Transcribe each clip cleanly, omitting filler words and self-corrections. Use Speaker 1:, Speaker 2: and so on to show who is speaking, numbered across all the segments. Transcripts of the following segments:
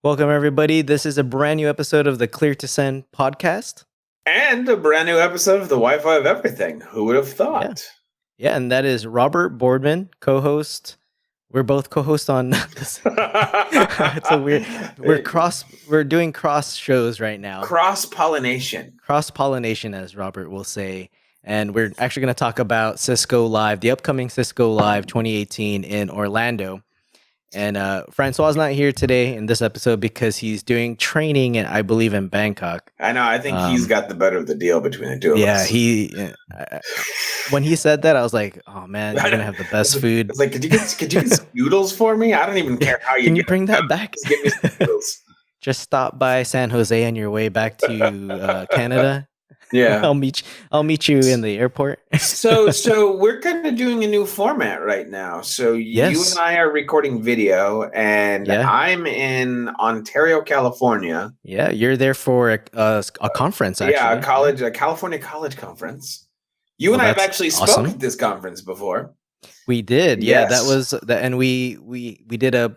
Speaker 1: Welcome, everybody. This is a brand new episode of the Clear to Send podcast.
Speaker 2: And a brand new episode of the Wi-Fi of Everything. Who would have thought?
Speaker 1: Yeah, and that is Robert Boardman, co-host. We're both co-hosts on this. It's a weird. We're doing cross shows right now.
Speaker 2: Cross-pollination.
Speaker 1: Cross-pollination, as Robert will say. And we're actually going to talk about Cisco Live, the upcoming Cisco Live 2018 in Orlando. And Francois not here today in this episode because he's doing training, I believe, in Bangkok.
Speaker 2: I know. I think he's got the better of the deal between the two of us.
Speaker 1: Yeah, when he said that, I was like, "Oh man, you're gonna have the best food."
Speaker 2: It's like, could you get some noodles for me? I don't even care how you.
Speaker 1: Can you bring that back?
Speaker 2: Just give me some noodles.
Speaker 1: Just stop by San Jose on your way back to Canada.
Speaker 2: Yeah,
Speaker 1: I'll meet you in the airport.
Speaker 2: So we're kind of doing a new format right now. So you and I are recording video, and I'm in Ontario, California.
Speaker 1: Yeah, you're there for a conference. Actually,
Speaker 2: a California college conference. You and I have actually spoken at this conference before.
Speaker 1: We did. Yeah, that was and we did a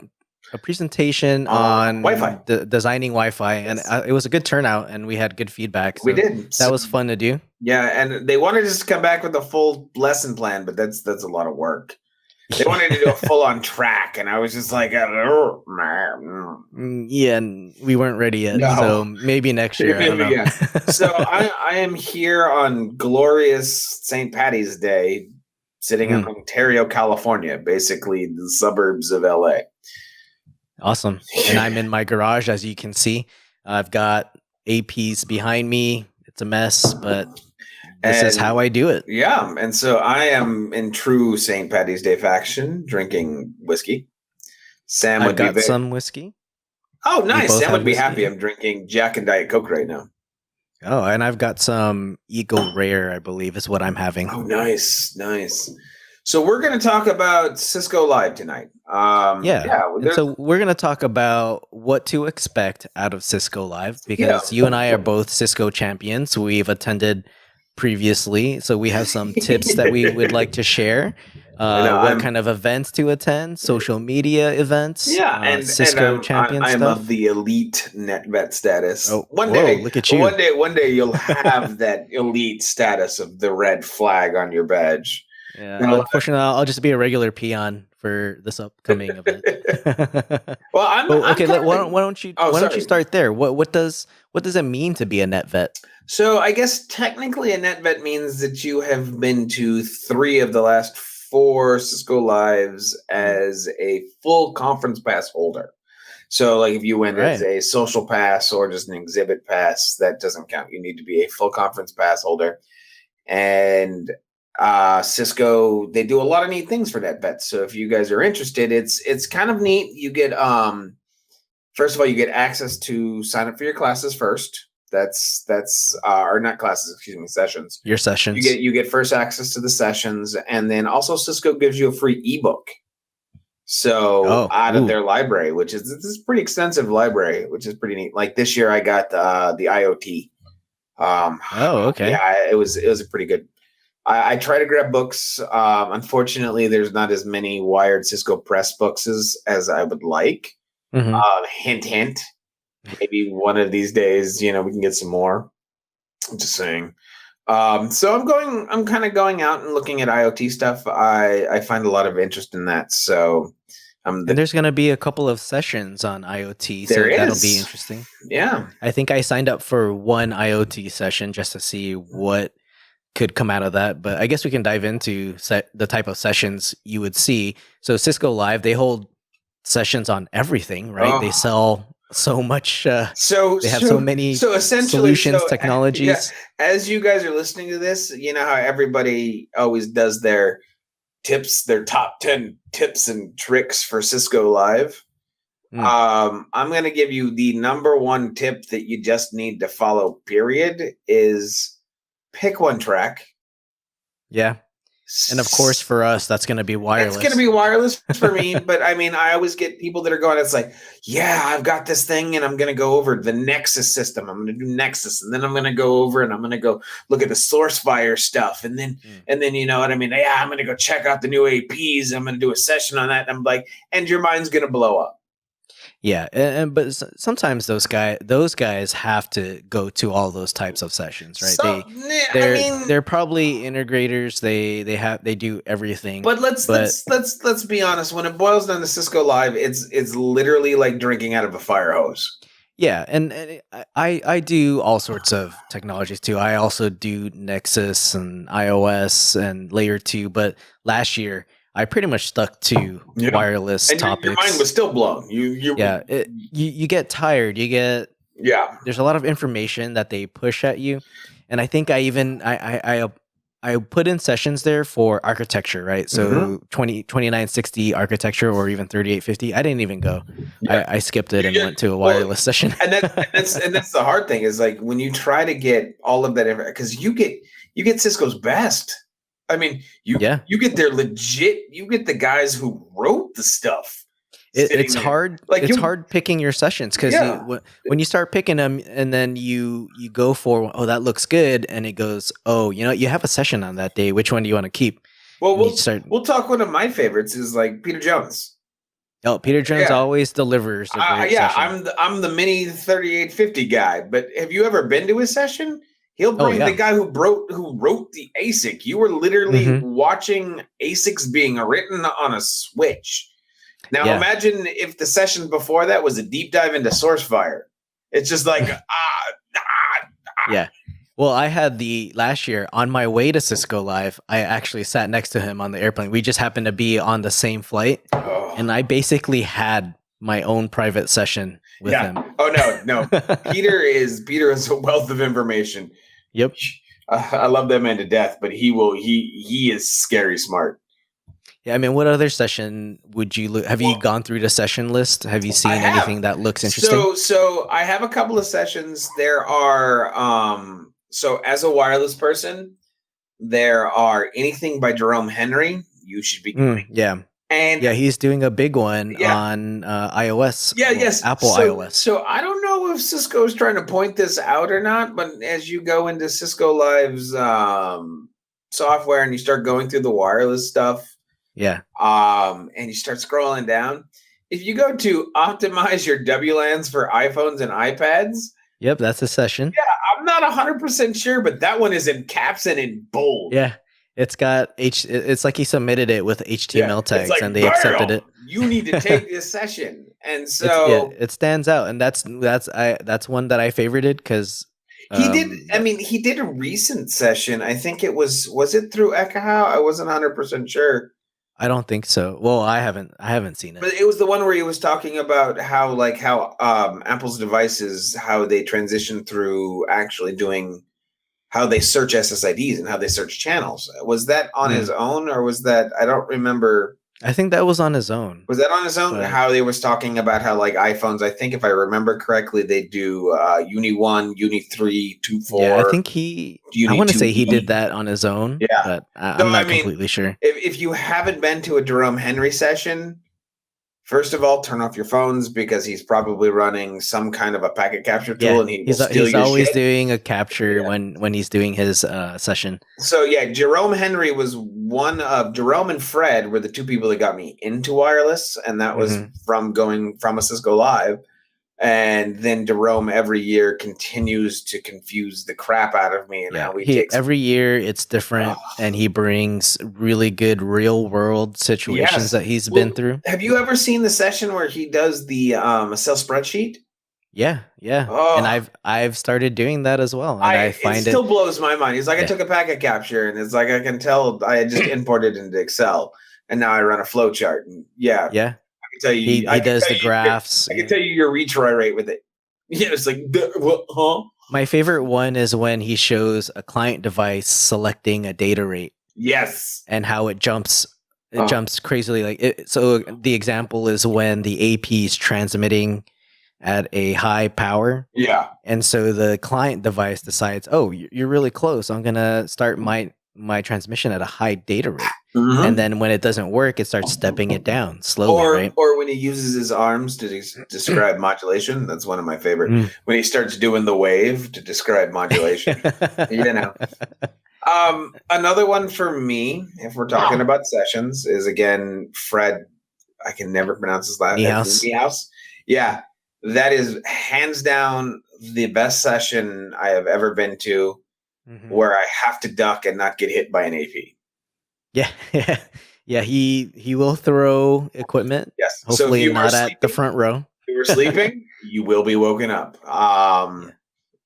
Speaker 1: presentation on
Speaker 2: Wi-Fi,
Speaker 1: designing Wi-Fi, and it was a good turnout, and we had good feedback. So
Speaker 2: we did.
Speaker 1: That was fun to do.
Speaker 2: Yeah, and they wanted us to come back with a full lesson plan, but that's a lot of work. They wanted to do a full-on track, and I was just like,
Speaker 1: yeah, and we weren't ready yet. No. So maybe next year. I don't know.
Speaker 2: Yeah. So I am here on glorious St. Patty's Day, sitting in Ontario, California, basically the suburbs of LA.
Speaker 1: Awesome. And I'm in my garage, as you can see. I've got APs behind me. It's a mess, but this is how I do it.
Speaker 2: Yeah. And so I am in true St. Patty's Day fashion, drinking whiskey. Sam would
Speaker 1: got some whiskey.
Speaker 2: Oh, nice. Sam would be happy. I'm drinking Jack and Diet Coke right now.
Speaker 1: Oh, and I've got some Eagle Rare, I believe, is what I'm having.
Speaker 2: Oh, nice. So we're going to talk about Cisco Live tonight.
Speaker 1: So we're going to talk about what to expect out of Cisco Live because you and I are both Cisco champions. We've attended previously, so we have some tips that we would like to share. What kind of events to attend, social media events.
Speaker 2: Yeah, and
Speaker 1: Cisco champion stuff.
Speaker 2: I'm of the elite NetVet status.
Speaker 1: Oh, one day, look at you.
Speaker 2: One day you'll have that elite status of the red flag on your badge.
Speaker 1: Yeah, unfortunately, I'll just be a regular peon for this upcoming event.
Speaker 2: Well,
Speaker 1: why don't you start there? What does it mean to be a NetVet?
Speaker 2: So I guess technically a NetVet means that you have been to 3 of the last 4 Cisco Lives as a full conference pass holder. So like if you went as a social pass or just an exhibit pass, that doesn't count. You need to be a full conference pass holder. And Cisco, they do a lot of neat things for NetVets. So if you guys are interested, it's kind of neat. You get first of all, you get access to sign up for your classes first. That's or not classes, excuse me, sessions.
Speaker 1: Your sessions.
Speaker 2: You get first access to the sessions, and then also Cisco gives you a free ebook. So out of their library, which is this is pretty extensive library, which is pretty neat. Like this year, I got the IoT.
Speaker 1: Okay.
Speaker 2: Yeah, it was a pretty good. I try to grab books. Unfortunately, there's not as many Wired Cisco Press books as I would like. Hint, hint. Maybe one of these days, we can get some more. I'm just saying. So I'm kind of going out and looking at IoT stuff. I find a lot of interest in that. So,
Speaker 1: and there's going to be a couple of sessions on IoT. So that'll be interesting.
Speaker 2: Yeah.
Speaker 1: I think I signed up for one IoT session just to see what could come out of that, but I guess we can dive into the type of sessions you would see. So Cisco Live, they hold sessions on everything, right? They sell so much. They have so many solutions, technologies.
Speaker 2: Yeah, as you guys are listening to this, you know how everybody always does their tips, their top 10 tips and tricks for Cisco Live. I'm going to give you the number one tip that you just need to follow, period, is pick one track.
Speaker 1: Yeah. And of course, for us, that's going to be wireless.
Speaker 2: It's going to be wireless for me. But I mean, I always get people that are going, it's like, yeah, I've got this thing and I'm going to go over the Nexus system. I'm going to do Nexus. And then I'm going to go over and I'm going to go look at the SourceFire stuff. And then, you know what I mean? Yeah, I'm going to go check out the new APs. I'm going to do a session on that. And I'm like, and your mind's going to blow up.
Speaker 1: Yeah, but sometimes those guys have to go to all those types of sessions, right?
Speaker 2: I mean,
Speaker 1: they're probably integrators. They do everything.
Speaker 2: but let's
Speaker 1: But
Speaker 2: let's let's let's be honest. When it boils down to Cisco Live, it's literally like drinking out of a fire hose.
Speaker 1: yeah, and I do all sorts of technologies too. I also do Nexus and iOS and Layer 2, but last year I pretty much stuck to
Speaker 2: Yeah,
Speaker 1: wireless
Speaker 2: and your mind
Speaker 1: topics.
Speaker 2: was still blown. You
Speaker 1: Yeah, you get tired. You get
Speaker 2: yeah.
Speaker 1: there's a lot of information that they push at you, and I think I even I put in sessions there for architecture, right?
Speaker 2: Mhm.
Speaker 1: So 2960 architecture or even 3850. I didn't even go.
Speaker 2: Yeah.
Speaker 1: I skipped it and
Speaker 2: Yeah.
Speaker 1: went to a
Speaker 2: Well,
Speaker 1: wireless session.
Speaker 2: and that's the hard thing is like when you try to get all of that because you get Cisco's best. I mean,
Speaker 1: Yeah.
Speaker 2: you get their legit. You get the guys who wrote the stuff sitting
Speaker 1: It's
Speaker 2: there.
Speaker 1: hard.
Speaker 2: Like
Speaker 1: It's
Speaker 2: you,
Speaker 1: hard picking your sessions because
Speaker 2: yeah.
Speaker 1: when you start picking them and then you go for, oh, that looks good, and it goes, oh, you have a session on that day. Which one do you want to keep?
Speaker 2: Well,
Speaker 1: And you
Speaker 2: we'll
Speaker 1: start.
Speaker 2: we'll talk. One of my favorites is like Peter Jones.
Speaker 1: Oh, Peter Jones
Speaker 2: Yeah,
Speaker 1: always delivers a great
Speaker 2: yeah.
Speaker 1: session.
Speaker 2: I'm the mini 3850 guy. But have you ever been to his session? He'll
Speaker 1: Oh
Speaker 2: bring the
Speaker 1: yeah.
Speaker 2: guy who wrote the ASIC. You were literally
Speaker 1: Hmm.
Speaker 2: watching ASICs being written on a switch. Now
Speaker 1: Yeah.
Speaker 2: imagine if the session before that was a deep dive into SourceFire. It's just like
Speaker 1: Yeah. Well, I had the last year on my way to Cisco Live. I actually sat next to him on the airplane. We just happened to be on the same flight, and I
Speaker 2: oh,
Speaker 1: basically had my own private session with
Speaker 2: yeah.
Speaker 1: him.
Speaker 2: Oh no. Peter is a wealth of information.
Speaker 1: Yep.
Speaker 2: I love that man to death, but he is scary smart.
Speaker 1: Yeah, I mean, what other session would you look? Have you
Speaker 2: Well,
Speaker 1: gone through the session list? Have you
Speaker 2: I
Speaker 1: seen
Speaker 2: have.
Speaker 1: anything that looks interesting?
Speaker 2: So I have a couple of sessions. There are so as a wireless person, there are anything by Jerome Henry you should be
Speaker 1: Mm,
Speaker 2: going.
Speaker 1: yeah,
Speaker 2: And
Speaker 1: yeah, he's doing a big one
Speaker 2: yeah,
Speaker 1: on iOS,
Speaker 2: yeah,
Speaker 1: well,
Speaker 2: yes.
Speaker 1: Apple
Speaker 2: So
Speaker 1: iOS.
Speaker 2: so I don't know if Cisco is trying to point this out or not, but as you go into Cisco Live's software and you start going through the wireless stuff,
Speaker 1: Yeah,
Speaker 2: and you start scrolling down, if you go to optimize your WLANs for iPhones and iPads,
Speaker 1: yep, that's a session.
Speaker 2: I'm not 100% sure, but that one is in caps and in bold.
Speaker 1: Yeah, it's got It's like he submitted it with
Speaker 2: Yeah,
Speaker 1: HTML
Speaker 2: it's
Speaker 1: tags, and
Speaker 2: like,
Speaker 1: they accepted it.
Speaker 2: bam, you need to take this session. And
Speaker 1: Yeah,
Speaker 2: so
Speaker 1: it stands out, and that's one that I favorited because
Speaker 2: he did, I
Speaker 1: that
Speaker 2: mean, he did a recent session. I think was it through Ekahau? I wasn't 100% sure.
Speaker 1: I don't think so. Well, I haven't seen it.
Speaker 2: But it was the one where he was talking about how Apple's devices, how they transition through actually doing how they search SSIDs and how they search channels. Was that on his
Speaker 1: Mm.
Speaker 2: own, or was that I don't remember?
Speaker 1: I think that was on his own,
Speaker 2: Was that on his own?
Speaker 1: but
Speaker 2: How they was talking about how like iPhones, I think if I remember correctly, they do Uni 1, Uni 3, 2,
Speaker 1: yeah, I
Speaker 2: 4,
Speaker 1: think I
Speaker 2: Uni
Speaker 1: want to say he
Speaker 2: 2E.
Speaker 1: did that on his own,
Speaker 2: Yeah.
Speaker 1: but
Speaker 2: So
Speaker 1: I'm
Speaker 2: I
Speaker 1: not
Speaker 2: mean,
Speaker 1: completely sure.
Speaker 2: if you haven't been to a Jerome Henry session, first of all, turn off your phones because he's probably running some kind of a packet capture tool
Speaker 1: Yeah,
Speaker 2: and he will steal
Speaker 1: he's
Speaker 2: your
Speaker 1: always
Speaker 2: shit.
Speaker 1: doing a capture
Speaker 2: Yeah.
Speaker 1: when he's doing his session.
Speaker 2: So yeah, Jerome Henry was one of Jerome and Fred were the two people that got me into wireless, and that was
Speaker 1: Hmm.
Speaker 2: from going from a Cisco Live. And then Jerome every year continues to confuse the crap out of me and
Speaker 1: Yeah,
Speaker 2: how he
Speaker 1: he
Speaker 2: takes
Speaker 1: every year it's different, and he brings really good real world situations
Speaker 2: yes.
Speaker 1: that he's been
Speaker 2: Well,
Speaker 1: through.
Speaker 2: have you ever seen the session where he does the Excel spreadsheet?
Speaker 1: Yeah, yeah, and
Speaker 2: Oh,
Speaker 1: I've started doing that as well, and I
Speaker 2: it
Speaker 1: find
Speaker 2: still
Speaker 1: it.
Speaker 2: blows my mind. He's like, I
Speaker 1: Yeah,
Speaker 2: took a packet capture, and it's like I can tell I had just imported into Excel, and now I run a flow chart. And yeah, I
Speaker 1: yeah,
Speaker 2: can tell you,
Speaker 1: he does the graphs.
Speaker 2: I can tell you your retry rate with it. Yeah, it's like, what, huh?
Speaker 1: My favorite one is when he shows a client device selecting a data rate
Speaker 2: Yes.
Speaker 1: and how it
Speaker 2: Oh,
Speaker 1: jumps crazily. So the example is when the AP is transmitting at a high power,
Speaker 2: yeah.
Speaker 1: and so the client device decides, oh, you're really close. I'm gonna start my transmission at a high data rate, and
Speaker 2: Mhm.
Speaker 1: then when it doesn't work, it starts stepping it down slowly,
Speaker 2: Or
Speaker 1: right?
Speaker 2: when he uses his arms to describe modulation. That's one of my favorite.
Speaker 1: Mm.
Speaker 2: When he starts doing the wave to describe modulation. You know. Another one for me, if we're talking about sessions, is again Fred. I can never pronounce his last name.
Speaker 1: Niehaus.
Speaker 2: Niehaus. Yeah, that is hands down the best session I have ever been to,
Speaker 1: Hmm.
Speaker 2: where I have to duck and not get hit by an AP.
Speaker 1: Yeah, yeah, yeah. He will throw equipment.
Speaker 2: Yes. So if
Speaker 1: Hopefully, not at the front row.
Speaker 2: you were sleeping, you will be woken up.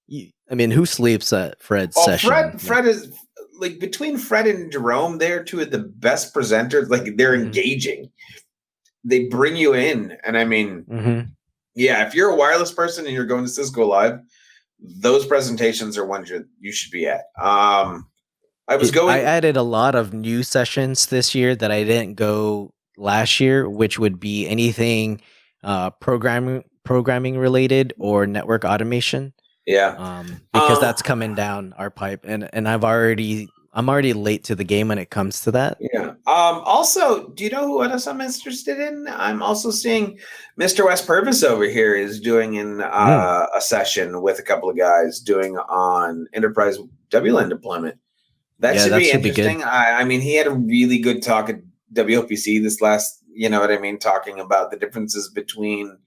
Speaker 1: Yeah. I mean, who sleeps at Fred's
Speaker 2: Oh,
Speaker 1: session? Yeah.
Speaker 2: Fred is like between Fred and Jerome, they're two of the best presenters. Like they're
Speaker 1: Hmm.
Speaker 2: engaging. They bring you in, and I mean,
Speaker 1: Hmm.
Speaker 2: yeah, if you're a wireless person and you're going to Cisco Live, those presentations are ones you should be at. I was
Speaker 1: I
Speaker 2: going,
Speaker 1: added a lot of new sessions this year that I didn't go last year, which would be anything programming related or network automation.
Speaker 2: yeah.
Speaker 1: Because that's coming down our pipe, and I'm already late to the game when it comes to that.
Speaker 2: Yeah. Also, do you know who else I'm interested in? I'm also seeing Mr. West Purvis over here is doing
Speaker 1: Mm.
Speaker 2: a session with a couple of guys doing on enterprise WLAN deployment. That
Speaker 1: Yeah,
Speaker 2: should
Speaker 1: that
Speaker 2: be
Speaker 1: should be good.
Speaker 2: interesting. I mean, he had a really good talk at WOPC this last, you know what I mean, talking about the differences between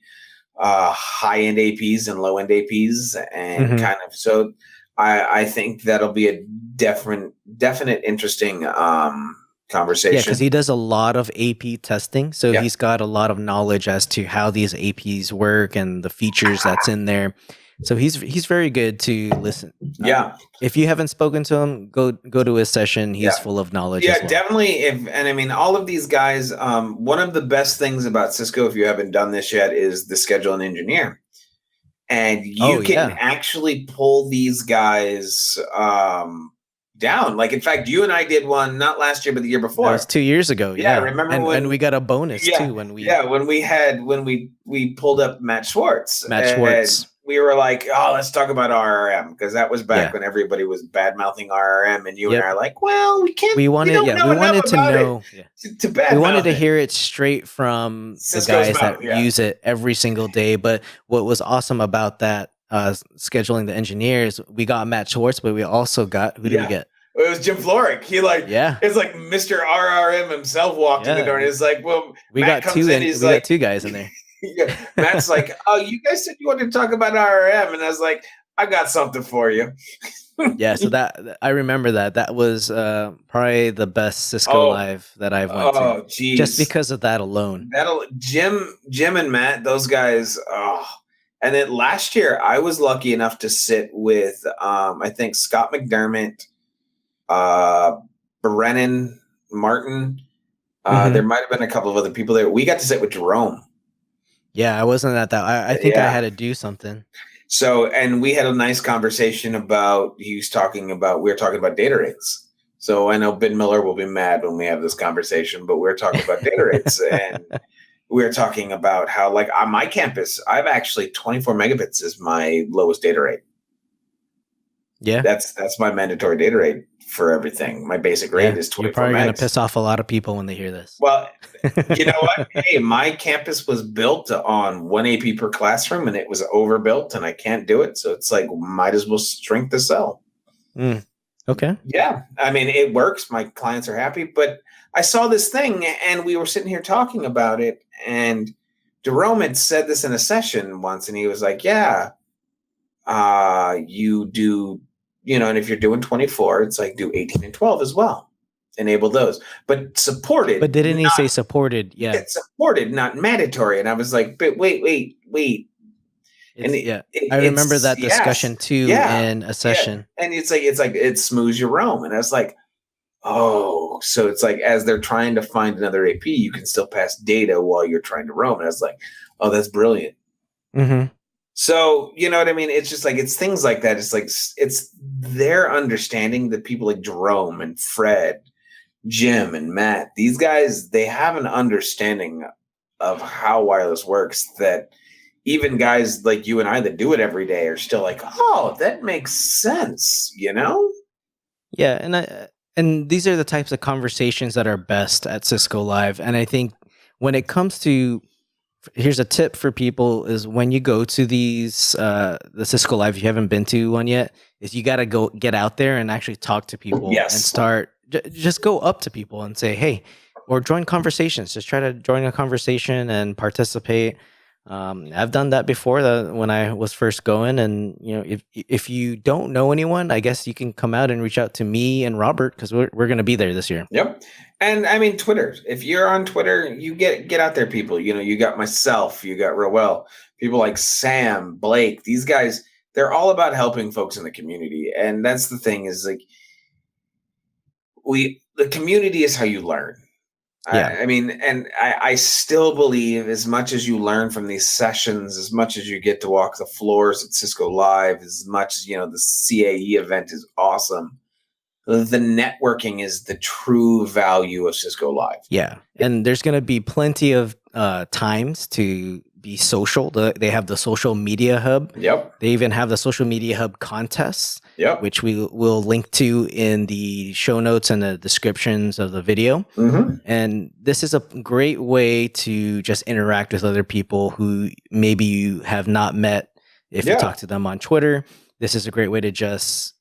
Speaker 2: high end APs and low end APs, and
Speaker 1: Hmm.
Speaker 2: kind of so. I think that'll be a definite interesting
Speaker 1: Yeah, because
Speaker 2: conversation.
Speaker 1: he does a lot of AP testing, so
Speaker 2: Yeah,
Speaker 1: he's got a lot of knowledge as to how these APs work and the features that's in there. So he's very good to listen.
Speaker 2: yeah,
Speaker 1: If you haven't spoken to him, go to his session. He's
Speaker 2: yeah.
Speaker 1: full of knowledge as
Speaker 2: Yeah,
Speaker 1: well.
Speaker 2: definitely. If and I mean, all of these guys. One of the best things about Cisco, if you haven't done this yet, is the schedule and engineer, and
Speaker 1: Oh
Speaker 2: you can
Speaker 1: yeah,
Speaker 2: actually pull these guys down. Like, in fact, you and I did one not last year, but the year
Speaker 1: that was
Speaker 2: before.
Speaker 1: 2 years ago.
Speaker 2: Yeah,
Speaker 1: Yeah,
Speaker 2: remember
Speaker 1: and
Speaker 2: when?
Speaker 1: we got a bonus
Speaker 2: Yeah,
Speaker 1: too when we
Speaker 2: yeah. When we pulled up Matt Schwartz,
Speaker 1: Matt
Speaker 2: and
Speaker 1: Schwartz.
Speaker 2: we were like, oh, let's talk about RRM, because that was back
Speaker 1: Yeah.
Speaker 2: when everybody was bad mouthing RRM, and you and I
Speaker 1: Yep.
Speaker 2: are like, well, we can't. We don't know
Speaker 1: We
Speaker 2: enough
Speaker 1: wanted to
Speaker 2: about it
Speaker 1: know. Yeah.
Speaker 2: to
Speaker 1: We
Speaker 2: bad
Speaker 1: wanted
Speaker 2: mouth
Speaker 1: to
Speaker 2: it.
Speaker 1: hear it straight from the
Speaker 2: Cisco's
Speaker 1: guys
Speaker 2: mouth.
Speaker 1: that
Speaker 2: Yeah,
Speaker 1: use it every single day. But what was awesome about that scheduling the engineers, we got Matt Schwartz, but we also got who did we
Speaker 2: yeah.
Speaker 1: get?
Speaker 2: It was Jim Florick. He like
Speaker 1: Yeah,
Speaker 2: it's like Mr. RRM himself walked in the
Speaker 1: yeah.
Speaker 2: door, and it's like, well,
Speaker 1: We
Speaker 2: Matt
Speaker 1: got
Speaker 2: comes
Speaker 1: two,
Speaker 2: in.
Speaker 1: and
Speaker 2: He's
Speaker 1: we got
Speaker 2: like,
Speaker 1: two guys in there.
Speaker 2: yeah. Matt's like, oh, you guys said you wanted to talk about RRM, and I was like, I got something for you.
Speaker 1: Yeah, so I remember that. That was probably the best Cisco
Speaker 2: Oh,
Speaker 1: live that I've went to,
Speaker 2: oh,
Speaker 1: just
Speaker 2: geez.
Speaker 1: because of that alone.
Speaker 2: That'll Jim and Matt, those guys. Oh, and then last year I was lucky enough to sit with I think Scott McDermott, uh, Brennan Martin. There
Speaker 1: Hmm.
Speaker 2: might have been a couple of other people there. We got to sit with Jerome.
Speaker 1: Yeah, I wasn't at that. I think I
Speaker 2: Yeah.
Speaker 1: had to do something.
Speaker 2: So, and we had a nice conversation about, we were talking about data rates. So I know Ben Miller will be mad when we have this conversation, but we're talking about data rates, and we're talking about how, like, on my campus, I've actually 24 megabits is my lowest data rate.
Speaker 1: Yeah,
Speaker 2: That's my mandatory data rate for everything. My basic rate
Speaker 1: yeah.
Speaker 2: is
Speaker 1: You're
Speaker 2: 24
Speaker 1: probably gonna
Speaker 2: megs.
Speaker 1: piss off a lot of people when they hear this.
Speaker 2: Well, you know what? Hey, my campus was built on 1 AP per classroom, and it was overbuilt, and I can't do it. So it's like, might as well shrink the cell.
Speaker 1: Mm, okay.
Speaker 2: Yeah, I mean, it works. My clients are happy. But I saw this thing, and we were sitting here talking about it, and Jerome had said this in a session once, and he was like, yeah, you do, and if you're doing 24, it's like do 18 and 12 as well. Enable those, but
Speaker 1: But
Speaker 2: supported,
Speaker 1: didn't he
Speaker 2: not
Speaker 1: say supported? Yeah,
Speaker 2: get supported, not mandatory. And I was like, but wait. And
Speaker 1: it's yeah. I remember
Speaker 2: it's
Speaker 1: that
Speaker 2: yes,
Speaker 1: discussion too
Speaker 2: yeah,
Speaker 1: in a
Speaker 2: yeah.
Speaker 1: session.
Speaker 2: And it's like it smooths your roam. And I was like, oh, so it's like as they're trying to find another AP, you can still pass data while you're trying to roam. And I was like, oh, that's brilliant.
Speaker 1: Hmm.
Speaker 2: So, you know what I mean? It's just like, it's things like that. It's like, it's their understanding that people like Jerome and Fred, Jim and Matt, these guys, they have an understanding of how wireless works that even guys like you and I that do it every day are still like, oh, that makes sense, you know?
Speaker 1: Yeah, and these are the types of conversations that are best at Cisco Live. And I think when it comes to, here's a tip for people, is when you go to these the Cisco Live, if you haven't been to one yet, is you got to go get out there and actually talk to people and
Speaker 2: Yes.
Speaker 1: start just go up to people and say, hey, or join conversations. Just try to join a conversation and participate. I've done that before when I was first going, and if you don't know anyone, I guess you can come out and reach out to me and Robert because we're going to be there this year.
Speaker 2: Yep. And I mean, Twitter. If you're on Twitter, you get out there, people. You got myself, you got Roel, people like Sam, Blake. These guys, they're all about helping folks in the community. And that's the thing is like the community is how you learn.
Speaker 1: Yeah.
Speaker 2: I mean, and I still believe as much as you learn from these sessions, as much as you get to walk the floors at Cisco Live, as much as, the CAE event is awesome, the networking is the true value of Cisco Live.
Speaker 1: Yeah. And there's going to be plenty of times to be social. They have the social media hub.
Speaker 2: Yep.
Speaker 1: They even have the social media hub contests.
Speaker 2: Yep.
Speaker 1: Which we will link to in the show notes and the descriptions of the video.
Speaker 2: Mm-hmm.
Speaker 1: And this is a great way to just interact with other people who maybe you have not met if you talk to them on Twitter. This is a great way to just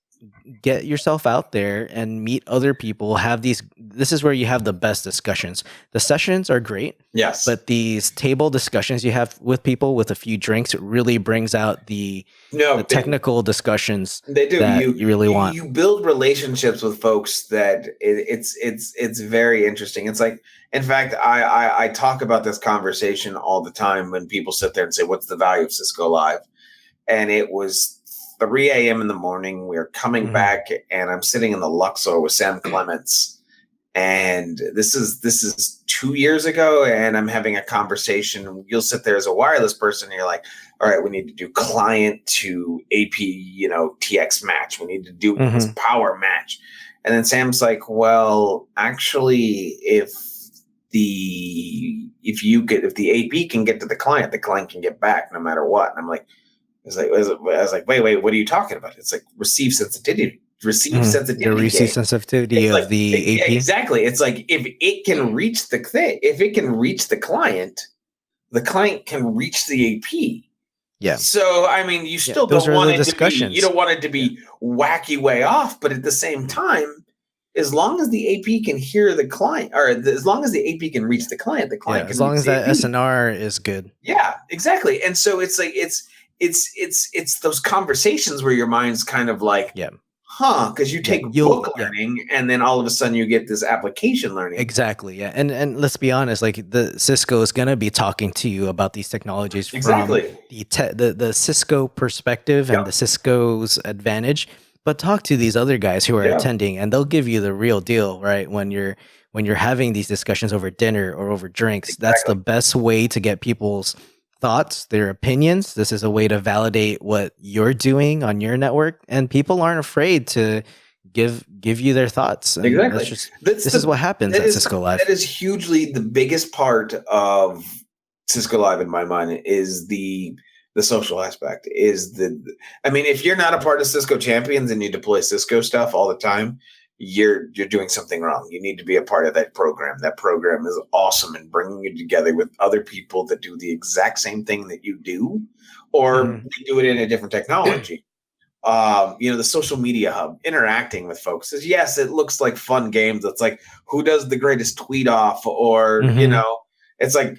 Speaker 1: get yourself out there and meet other people. This is where you have the best discussions. The sessions are great.
Speaker 2: Yes.
Speaker 1: But these table discussions you have with people with a few drinks, it really brings out the technical discussions
Speaker 2: they do.
Speaker 1: That you really want.
Speaker 2: You build relationships with folks that it's very interesting. It's like, in fact, I talk about this conversation all the time when people sit there and say, what's the value of Cisco Live? And it was 3 a.m. in the morning. We're coming back, and I'm sitting in the Luxor with Sam Clements. And this is 2 years ago, and I'm having a conversation. You'll sit there as a wireless person, and you're like, all right, we need to do client to AP, TX match. We need to do this power match. And then Sam's like, well, actually, if the AP can get to the client can get back no matter what. And I'm like, I was like, wait, what are you talking about? It's like receive sensitivity.
Speaker 1: The receive sensitivity of the AP.
Speaker 2: Yeah, exactly. It's like if it can reach the client can reach the AP.
Speaker 1: Yeah.
Speaker 2: So I mean, you still don't want it to be. You don't want it to be wacky way off, but at the same time, as long as the AP can hear the client, or as long as the AP can reach the client can.
Speaker 1: As long as that SNR is good.
Speaker 2: Yeah, exactly. And so it's like it's those conversations where your mind's kind of like, because you take book learning and then all of a sudden you get this application learning.
Speaker 1: Exactly. Yeah. And let's be honest, like the Cisco is going to be talking to you about these technologies from the Cisco perspective and the Cisco's advantage, but talk to these other guys who are attending and they'll give you the real deal, right? When you're having these discussions over dinner or over drinks, that's the best way to get people's thoughts, their opinions. This is a way to validate what you're doing on your network, and people aren't afraid to give you their thoughts. And
Speaker 2: exactly.
Speaker 1: This is what happens at Cisco Live.
Speaker 2: That is hugely the biggest part of Cisco Live in my mind is the social aspect. I mean, if you're not a part of Cisco Champions and you deploy Cisco stuff all the time, you're doing something wrong. You need to be a part of that program. That program is awesome in bringing you together with other people that do the exact same thing that you do, or they do it in a different technology. The social media hub, interacting with folks is, yes, it looks like fun games. It's like, who does the greatest tweet off, or, it's like,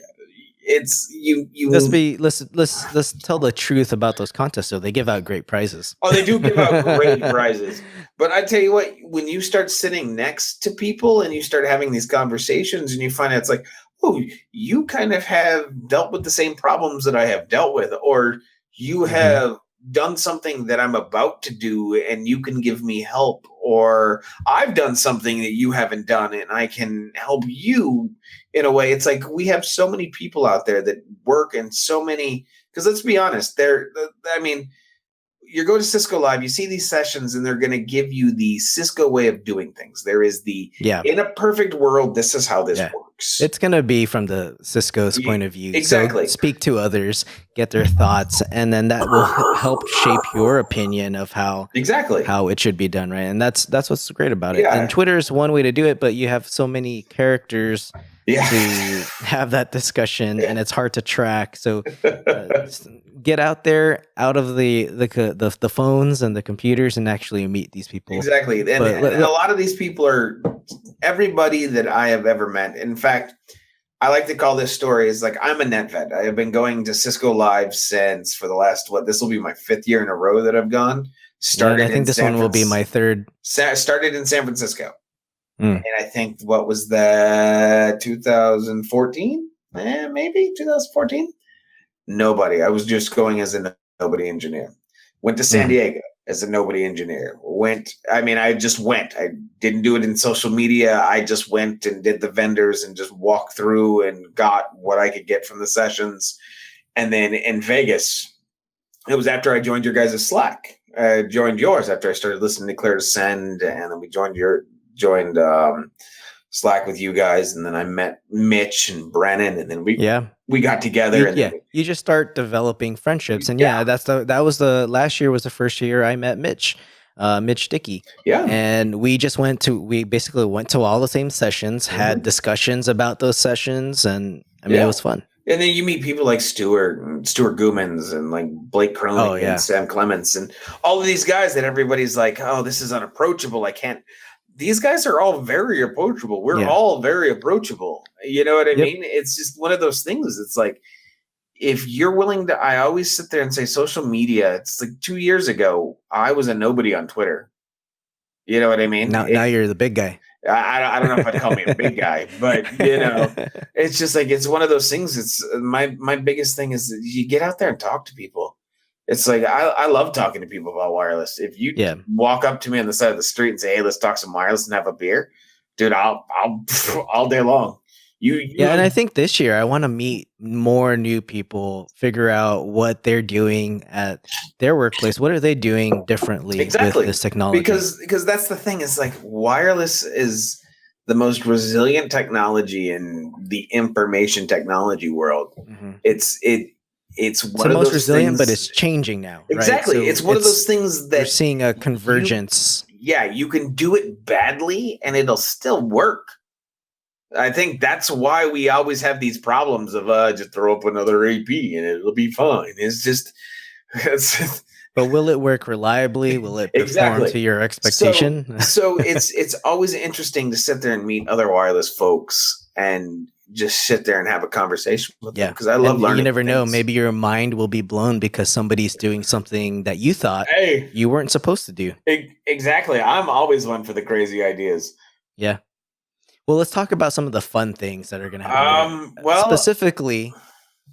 Speaker 2: it's you.
Speaker 1: Let's tell the truth about those contests. So they give out great prizes.
Speaker 2: Oh, they do give out great prizes. But I tell you what, when you start sitting next to people and you start having these conversations and you find out it's like, oh, you kind of have dealt with the same problems that I have dealt with, or you have done something that I'm about to do and you can give me help, or I've done something that you haven't done and I can help you in a way. It's like we have so many people out there that work in so many, because let's be honest, you go to Cisco Live, you see these sessions, and they're going to give you the Cisco way of doing things. There is in a perfect world, this is how this works.
Speaker 1: It's going to be from the Cisco's point of view.
Speaker 2: Exactly.
Speaker 1: So speak to others, get their thoughts, and then that will help shape your opinion of how it should be done, right? And that's what's great about it.
Speaker 2: Yeah.
Speaker 1: And Twitter is one way to do it, but you have so many characters to have that discussion, and it's hard to track. So get out there, out of the phones and the computers, and actually meet these people.
Speaker 2: Exactly. And a lot of these people are everybody that I have ever met. In fact, I like to call this story is like I'm a net vet. I have been going to Cisco Live since for the last this will be my 5th year in a row that I've gone.
Speaker 1: Yeah, and I think this one will be my third.
Speaker 2: Started in San Francisco.
Speaker 1: Mm.
Speaker 2: And I think what was that 2014? Maybe 2014? Nobody. I was just going as a nobody engineer. Went to San Diego as a nobody engineer. I just went. I didn't do it in social media. I just went and did the vendors and just walked through and got what I could get from the sessions. And then in Vegas, it was after I joined your guys' Slack. I joined yours after I started listening to Clear to Send, and then we joined Slack with you guys, and then I met Mitch and Brennan, and then we got together.
Speaker 1: You just start developing friendships, and last year was the first year I met Mitch Dickey.
Speaker 2: Yeah,
Speaker 1: and we basically went to all the same sessions, had discussions about those sessions, and it was fun.
Speaker 2: And then you meet people like Stuart Goomans and like Blake Cronin and Sam Clements and all of these guys that everybody's like, oh, this is unapproachable. I can't. These guys are all very approachable. We're all very approachable. You know what I mean? It's just one of those things. It's like, if you're willing to, I always sit there and say social media. It's like 2 years ago, I was a nobody on Twitter. You know what I mean?
Speaker 1: Now you're the big guy.
Speaker 2: I don't know if I'd call me a big guy, but it's just like, it's one of those things. It's my biggest thing is that you get out there and talk to people. It's like, I love talking to people about wireless. If you walk up to me on the side of the street and say, hey, let's talk some wireless and have a beer, dude, I'll all day long.
Speaker 1: And I think this year I want to meet more new people, figure out what they're doing at their workplace. What are they doing differently with this technology?
Speaker 2: Because that's the thing. Is like wireless is the most resilient technology in the information technology world. It's one of
Speaker 1: the most
Speaker 2: those
Speaker 1: resilient,
Speaker 2: things,
Speaker 1: but it's changing now.
Speaker 2: Exactly.
Speaker 1: Right? So
Speaker 2: it's one of those things that
Speaker 1: we're seeing a convergence.
Speaker 2: You can do it badly and it'll still work. I think that's why we always have these problems of just throw up another AP and it'll be fine.
Speaker 1: But will it work reliably? Will it perform to your expectation?
Speaker 2: So it's always interesting to sit there and meet other wireless folks and just sit there and have a conversation with them, because I love learning.
Speaker 1: You never know. Maybe your mind will be blown because somebody's doing something that you thought you weren't supposed to do.
Speaker 2: Exactly. I'm always one for the crazy ideas.
Speaker 1: Yeah. Well, let's talk about some of the fun things that are going to happen. Specifically,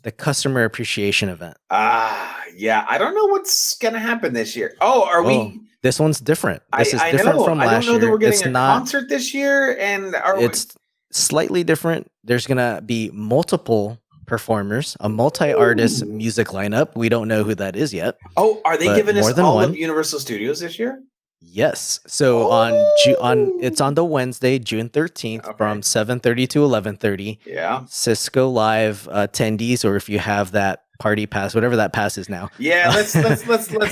Speaker 1: the customer appreciation event.
Speaker 2: I don't know what's going to happen this year. We?
Speaker 1: This one's different. This is different from last year.
Speaker 2: I don't know that we're getting a concert this year, and
Speaker 1: it's slightly different. There's going to be multiple performers, a multi-artist music lineup. We don't know who that is yet.
Speaker 2: Oh, are they giving us all of Universal Studios this year?
Speaker 1: Yes. So it's on the Wednesday, June 13th from 7:30 to 11:30.
Speaker 2: Yeah.
Speaker 1: Cisco Live attendees, or if you have that party pass, whatever that pass is now.
Speaker 2: Yeah, let's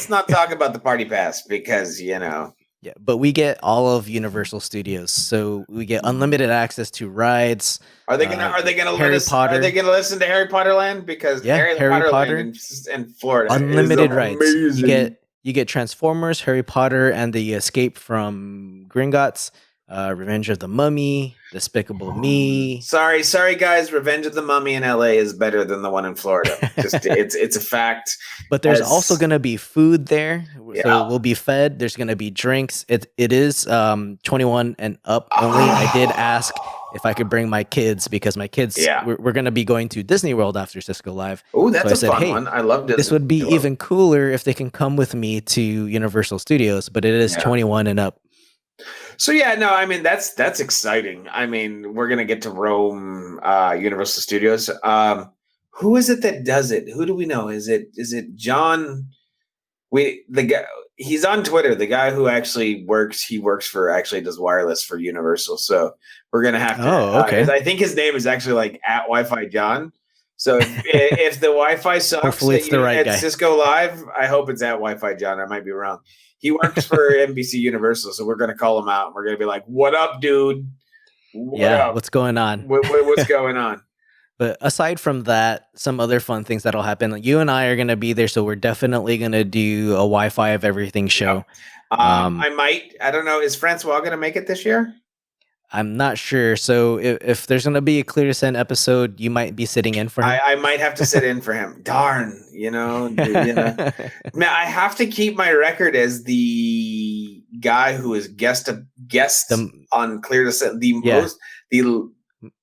Speaker 2: not talk about the party pass because
Speaker 1: Yeah, but we get all of Universal Studios, so we get unlimited access to rides.
Speaker 2: Are they gonna Are they gonna listen to Harry Potter Land? Because Harry Potter in Florida,
Speaker 1: unlimited rides. You get Transformers, Harry Potter, and the Escape from Gringotts, Revenge of the Mummy, Despicable Me.
Speaker 2: Sorry, guys. Revenge of the Mummy in LA is better than the one in Florida. It's a fact.
Speaker 1: But there's also going to be food there, so we'll be fed. There's going to be drinks. It is 21 and up only. I did ask if I could bring my kids because my kids we're going to be going to Disney World after Cisco Live.
Speaker 2: Oh, that's a fun one. I love Disney.
Speaker 1: This would be even cooler if they can come with me to Universal Studios, but it is 21 and up.
Speaker 2: So that's exciting. I mean, we're gonna get to roam Universal Studios. Who is it that does it? Who do we know? Is it John? The guy, he's on Twitter. The guy who actually works does wireless for Universal. So we're gonna have to.
Speaker 1: Oh, okay.
Speaker 2: I think his name is actually like at Wi-Fi John. So if the Wi-Fi sucks,
Speaker 1: hopefully it's the right guy.
Speaker 2: Cisco Live, I hope it's at Wi-Fi John. I might be wrong. He works for NBC Universal, so we're going to call him out. And we're going to be like, "What up, dude?
Speaker 1: What's going on?
Speaker 2: What's going on?"
Speaker 1: But aside from that, some other fun things that'll happen. Like you and I are going to be there, so we're definitely going to do a Wi-Fi of everything show.
Speaker 2: I might. I don't know. Is Francois going to make it this year?
Speaker 1: I'm not sure. So if there's gonna be a Clear Descent episode, you might be sitting in for him.
Speaker 2: I might have to sit in for him. Darn, Man, I have to keep my record as the guy who is guest
Speaker 1: The
Speaker 2: on Clear Descent.
Speaker 1: Yeah.
Speaker 2: The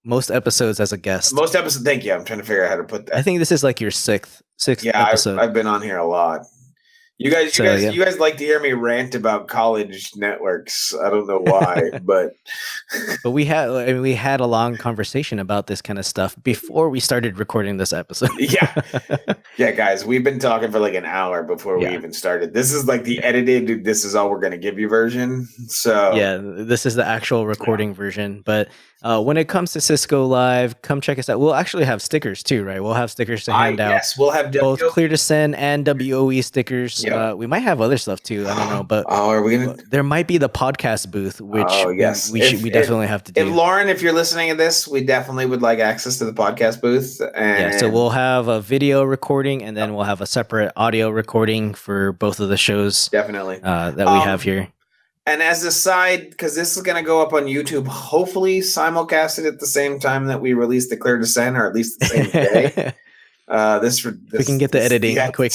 Speaker 1: Most episodes as a guest.
Speaker 2: most episode. Thank you. I'm trying to figure out how to put that.
Speaker 1: I think this is like your sixth
Speaker 2: Yeah,
Speaker 1: episode.
Speaker 2: I've been on here a lot. You guys like to hear me rant about college networks. I don't know why, but
Speaker 1: we had a long conversation about this kind of stuff before we started recording this episode.
Speaker 2: yeah, guys, we've been talking for like an hour before we even started. This is like the edited. This is all we're gonna give you version. So
Speaker 1: yeah, this is the actual recording version. But when it comes to Cisco Live, come check us out. We'll actually have stickers too, right? We'll have stickers to hand out.
Speaker 2: Yes, we'll have
Speaker 1: both Clear to Send and WOE stickers.
Speaker 2: Yep.
Speaker 1: We might have other stuff too. I don't know, but
Speaker 2: are we gonna?
Speaker 1: There might be the podcast booth, which we definitely have to do.
Speaker 2: If Lauren, if you're listening to this, we definitely would like access to the podcast booth. And
Speaker 1: so we'll have a video recording, and then we'll have a separate audio recording for both of the shows.
Speaker 2: Definitely
Speaker 1: that we have here.
Speaker 2: And as a side, because this is going to go up on YouTube, hopefully simulcasted at the same time that we release the Clear Descent, or at least the same day.
Speaker 1: We can get the editing quick.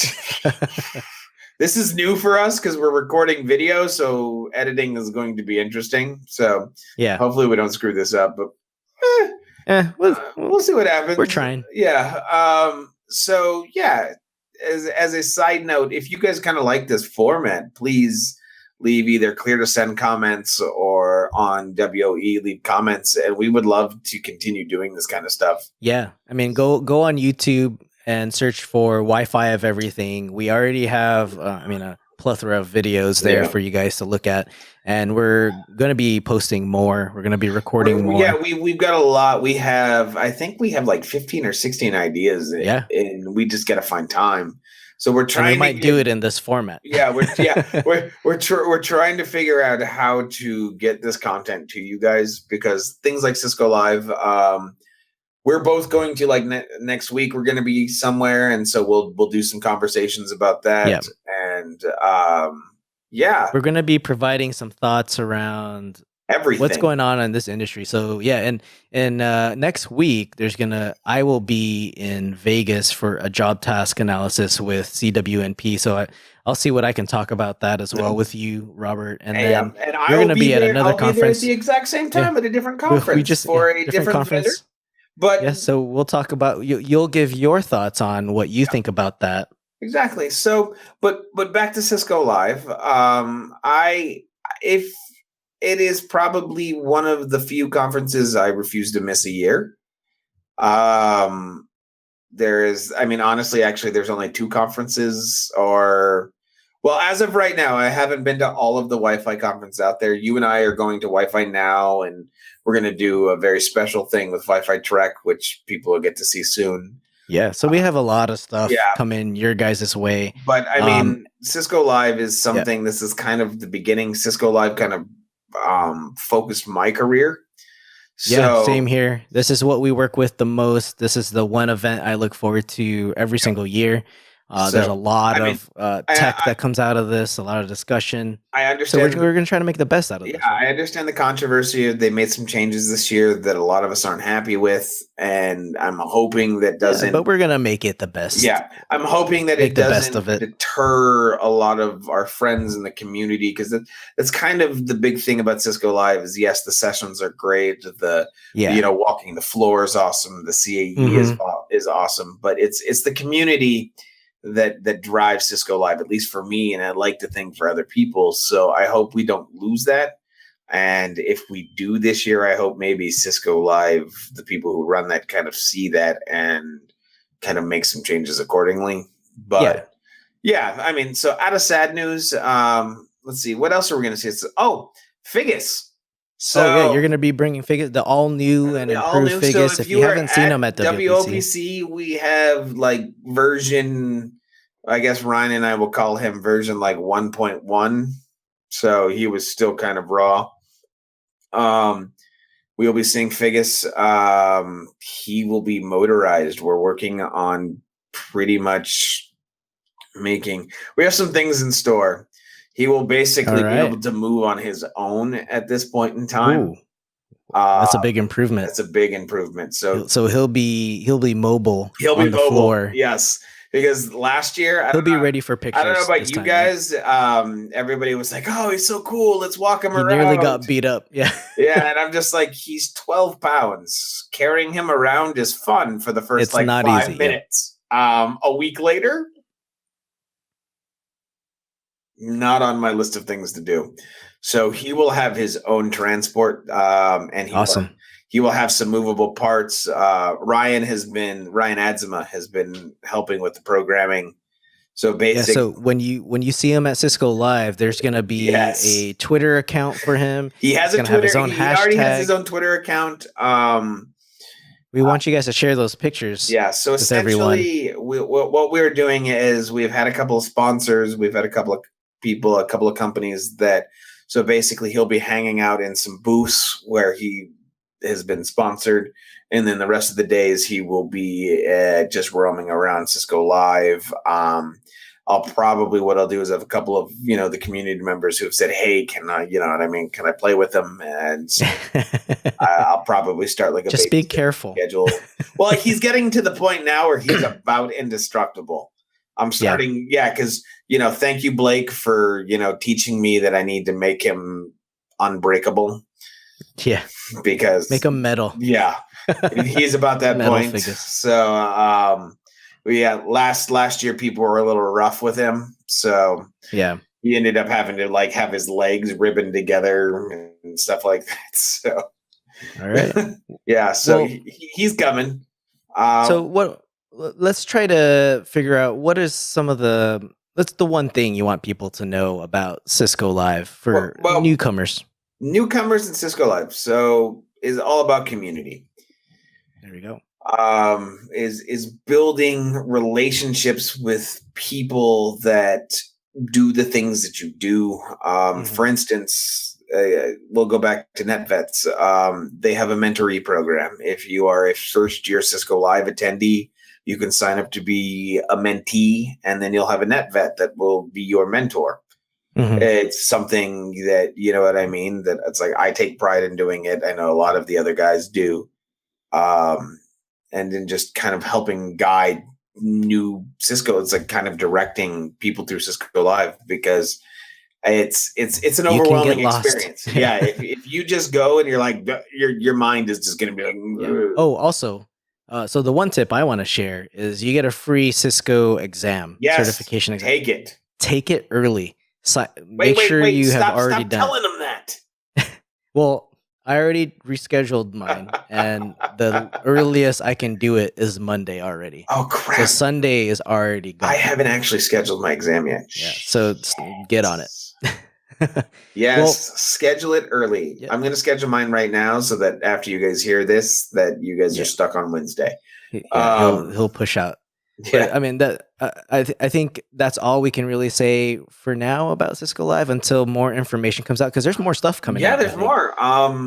Speaker 2: This is new for us because we're recording video, so editing is going to be interesting. So hopefully we don't screw this up, but we'll see what happens.
Speaker 1: We're trying.
Speaker 2: Yeah. So yeah, as a side note, if you guys kind of like this format, please leave either Clear to Send comments or on WOE leave comments, and we would love to continue doing this kind of stuff.
Speaker 1: Yeah, I mean, go on YouTube and search for Wi-Fi of everything. We already have, a plethora of videos there for you guys to look at, and we're going to be posting more. We're going to be recording more.
Speaker 2: Yeah, we've got a lot. I think we have like 15 or 16 ideas. And we just got to find time. So we're trying.
Speaker 1: We might do it in this format.
Speaker 2: Yeah, we're trying to figure out how to get this content to you guys, because things like Cisco Live, we're both going to like next week. We're going to be somewhere, and so we'll do some conversations about that.
Speaker 1: Yeah.
Speaker 2: And
Speaker 1: we're going to be providing some thoughts around
Speaker 2: everything,
Speaker 1: what's going on in this industry. So and next week I will be in Vegas for a job task analysis with CWNP. So I'll see what I can talk about that as well with you, Robert. And then you're going to be at another conference
Speaker 2: at the exact same time at a different conference for a different conference. Vendor. But
Speaker 1: so we'll talk about you'll give your thoughts on what you think about that.
Speaker 2: Exactly. So, but back to Cisco Live. If it is probably one of the few conferences I refuse to miss a year. Honestly, there's only 2 conferences, as of right now, I haven't been to all of the Wi-Fi conferences out there. You and I are going to Wi-Fi Now, and we're going to do a very special thing with Wi-Fi Trek, which people will get to see soon.
Speaker 1: Yeah, so we have a lot of stuff coming your guys' way.
Speaker 2: But I mean, Cisco Live is something. This is kind of the beginning. Cisco Live kind of focused my career.
Speaker 1: So, same here. This is what we work with the most. This is the one event I look forward to every single year. There's a lot of tech that comes out of this, a lot of discussion.
Speaker 2: I understand.
Speaker 1: So we're going to try to make the best out of this.
Speaker 2: Yeah, I understand the controversy. They made some changes this year that a lot of us aren't happy with, and I'm hoping that doesn't.
Speaker 1: But we're going to make it the best.
Speaker 2: Yeah, I'm hoping that it doesn't deter a lot of our friends in the community, because that's kind of the big thing about Cisco Live is, yes, the sessions are great. Walking the floor is awesome. The CAE is awesome, but it's the community that drives Cisco Live, at least for me, and I'd like to think for other people. So I hope we don't lose that. And if we do this year, I hope maybe Cisco Live, the people who run that, kind of see that and kind of make some changes accordingly. But so out of sad news, let's see, what else are we going to see? Figus.
Speaker 1: So you're going to be bringing Figus, the all new and improved Figus.
Speaker 2: So
Speaker 1: if you haven't seen them at
Speaker 2: WOPC, we have like version, I guess Ryan and I will call him version like 1.1. So he was still kind of raw. We'll be seeing Figus. He will be motorized. We're working on pretty much we have some things in store. He will basically be able to move on his own at this point in time.
Speaker 1: That's a big improvement.
Speaker 2: That's a big improvement. So
Speaker 1: he'll be mobile.
Speaker 2: He'll be
Speaker 1: on the
Speaker 2: mobile.
Speaker 1: floor.
Speaker 2: Yes. Because last year
Speaker 1: He'll be ready for pictures.
Speaker 2: I don't know about you
Speaker 1: time,
Speaker 2: guys. Everybody was like, "Oh, he's so cool. Let's walk him around."
Speaker 1: He nearly got beat up. Yeah.
Speaker 2: Yeah, and I'm just like, he's 12 pounds. Carrying him around is fun for the first
Speaker 1: It's not
Speaker 2: 5
Speaker 1: easy,
Speaker 2: minutes. A week later, not on my list of things to do. So he will have his own transport, and he will have some movable parts. Ryan Adzema has been helping with the programming. So basically,
Speaker 1: so when you see him at Cisco Live, there's gonna be a Twitter account for him.
Speaker 2: He has a Twitter. He already has his own Twitter account.
Speaker 1: We want you guys to share those pictures.
Speaker 2: Yeah. So essentially, what we're doing is we've had a couple of sponsors. We've had a couple of people, a couple of companies that. So basically, he'll be hanging out in some booths where he has been sponsored, and then the rest of the days he will be just roaming around Cisco Live. What I'll do is have a couple of the community members who have said, "Hey, can I, can I play with them?" And so I'll probably start like a
Speaker 1: just be careful
Speaker 2: schedule. Well, he's getting to the point now where he's about indestructible. I'm starting, because thank you, Blake, for teaching me that I need to make him unbreakable.
Speaker 1: Yeah,
Speaker 2: because
Speaker 1: make him metal.
Speaker 2: Yeah, he's about that point. Figures. So, last year people were a little rough with him. So
Speaker 1: yeah,
Speaker 2: he ended up having to have his legs ribboned together and stuff like that. So,
Speaker 1: all right,
Speaker 2: yeah. So he's coming.
Speaker 1: So what? Let's try to figure out what is that's the one thing you want people to know about Cisco Live for newcomers.
Speaker 2: Newcomers in Cisco Live. So is all about community.
Speaker 1: There we go.
Speaker 2: Is building relationships with people that do the things that you do. For instance, we'll go back to NetVets. They have a mentoree program. If you are a first-year Cisco Live attendee, you can sign up to be a mentee, and then you'll have a NetVet that will be your mentor. Mm-hmm. It's something that, what I mean, that it's like I take pride in doing it. I know a lot of the other guys do. And then just kind of helping guide new Cisco. It's like kind of directing people through Cisco Live because it's an overwhelming experience. Yeah. If you just go and you're like, your mind is just going to be like,
Speaker 1: oh, also, so the one tip I want to share is you get a free Cisco exam, certification exam. Take it early. Make sure you have already done.
Speaker 2: Stop telling them that.
Speaker 1: Well, I already rescheduled mine, and the earliest I can do it is Monday already.
Speaker 2: Oh, crap.
Speaker 1: So Sunday is already gone.
Speaker 2: I haven't actually scheduled my exam yet.
Speaker 1: Yeah, so get on it.
Speaker 2: Yes, schedule it early. Yeah. I'm going to schedule mine right now so that after you guys hear this, that you guys are stuck on Wednesday.
Speaker 1: Yeah, he'll push out. Yeah. But I mean that I think that's all we can really say for now about Cisco Live until more information comes out because there's more stuff coming out.
Speaker 2: Yeah, there's more.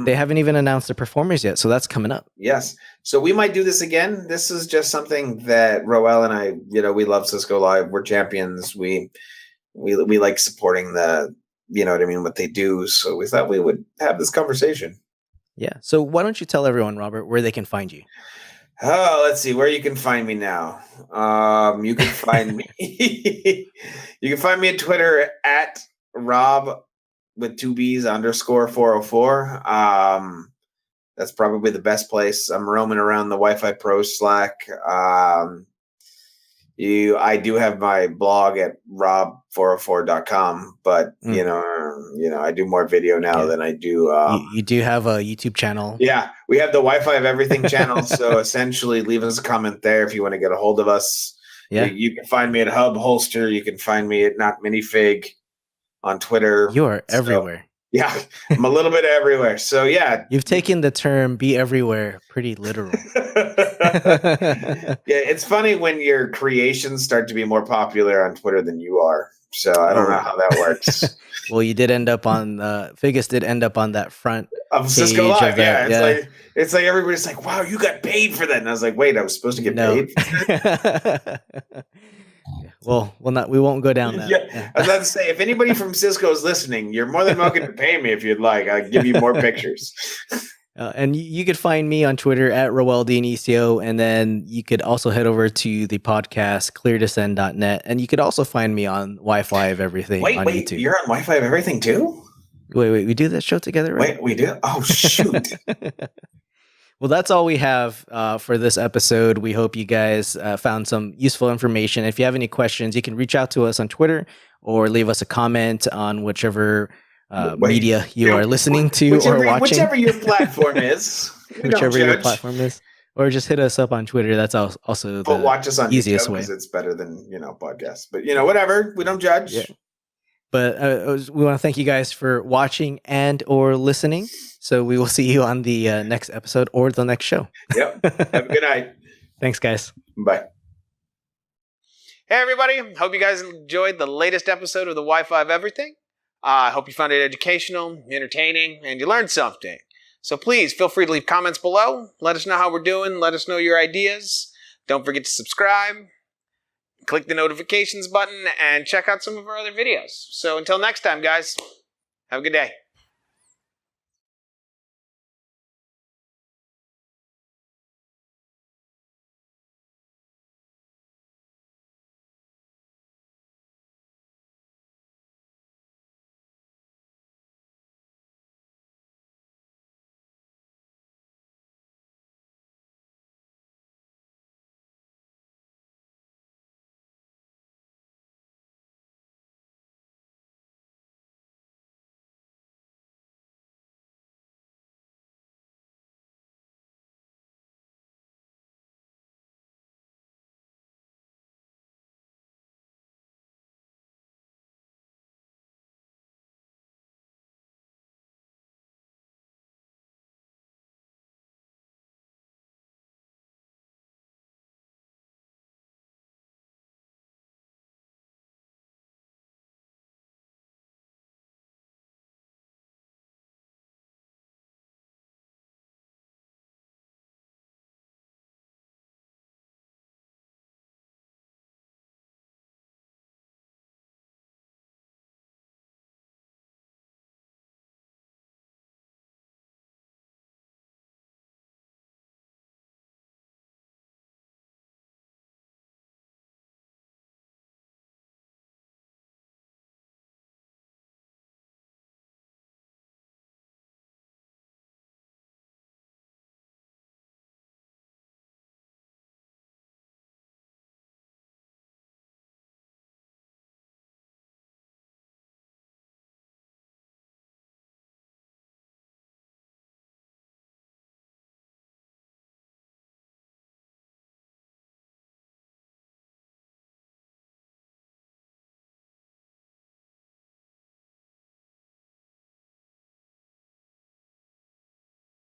Speaker 1: They haven't even announced the performers yet, so that's coming up.
Speaker 2: Yes. So we might do this again. This is just something that Roel and I, we love Cisco Live. We're champions. We like supporting what they do. So we thought we would have this conversation.
Speaker 1: Yeah. So why don't you tell everyone, Robert, where they can find you?
Speaker 2: Oh, let's see where you can find me now. You can find me. You can find me on Twitter at Rob with 2 B's _404. That's probably the best place. I'm roaming around the Wi-Fi Pro Slack. I do have my blog at rob404.com, but I do more video now than I do.
Speaker 1: You do have a YouTube channel.
Speaker 2: Yeah, we have the Wi-Fi of Everything channel. So essentially, leave us a comment there if you want to get a hold of us. Yeah, you can find me at Hub Holster. You can find me at Not Minifig on Twitter.
Speaker 1: You are everywhere.
Speaker 2: Yeah, I'm a little bit everywhere. So yeah,
Speaker 1: you've taken the term "be everywhere" pretty literal.
Speaker 2: Yeah, it's funny when your creations start to be more popular on Twitter than you are. So I don't know how that works.
Speaker 1: Well, you did end up on Figus did end up on that front
Speaker 2: of Cisco Live. Yeah, it's like everybody's like, "Wow, you got paid for that," and I was like, "Wait, I was supposed to get paid."
Speaker 1: Well, we won't go down that.
Speaker 2: Yeah. I was about to say, if anybody from Cisco is listening, you're more than welcome to pay me if you'd like. I'll give you more pictures.
Speaker 1: And you could find me on Twitter at RoeldinECO, and then you could also head over to the podcast cleardescend.net, and you could also find me on Wi-Fi of Everything on
Speaker 2: Wait,
Speaker 1: YouTube.
Speaker 2: you're on Wi-Fi of Everything too?
Speaker 1: Wait, we do that show together, right?
Speaker 2: Wait, we do? Oh, shoot.
Speaker 1: Well, that's all we have for this episode. We hope you guys found some useful information. If you have any questions, you can reach out to us on Twitter or leave us a comment on whichever media you are listening to or watching.
Speaker 2: Whichever your platform is.
Speaker 1: Whichever your platform is. Or just hit us up on Twitter. That's also the
Speaker 2: watch us on
Speaker 1: easiest
Speaker 2: YouTube
Speaker 1: way.
Speaker 2: because it's better than, podcasts. But, whatever. We don't judge.
Speaker 1: Yeah. But we want to thank you guys for watching and or listening. So we will see you on the next episode or the next show.
Speaker 2: Yep. Have a good night.
Speaker 1: Thanks, guys.
Speaker 2: Bye.
Speaker 3: Hey, everybody. Hope you guys enjoyed the latest episode of the Wi-Fi of Everything. I hope you found it educational, entertaining, and you learned something. So please feel free to leave comments below. Let us know how we're doing. Let us know your ideas. Don't forget to subscribe. Click the notifications button and check out some of our other videos. So until next time, guys, have a good day.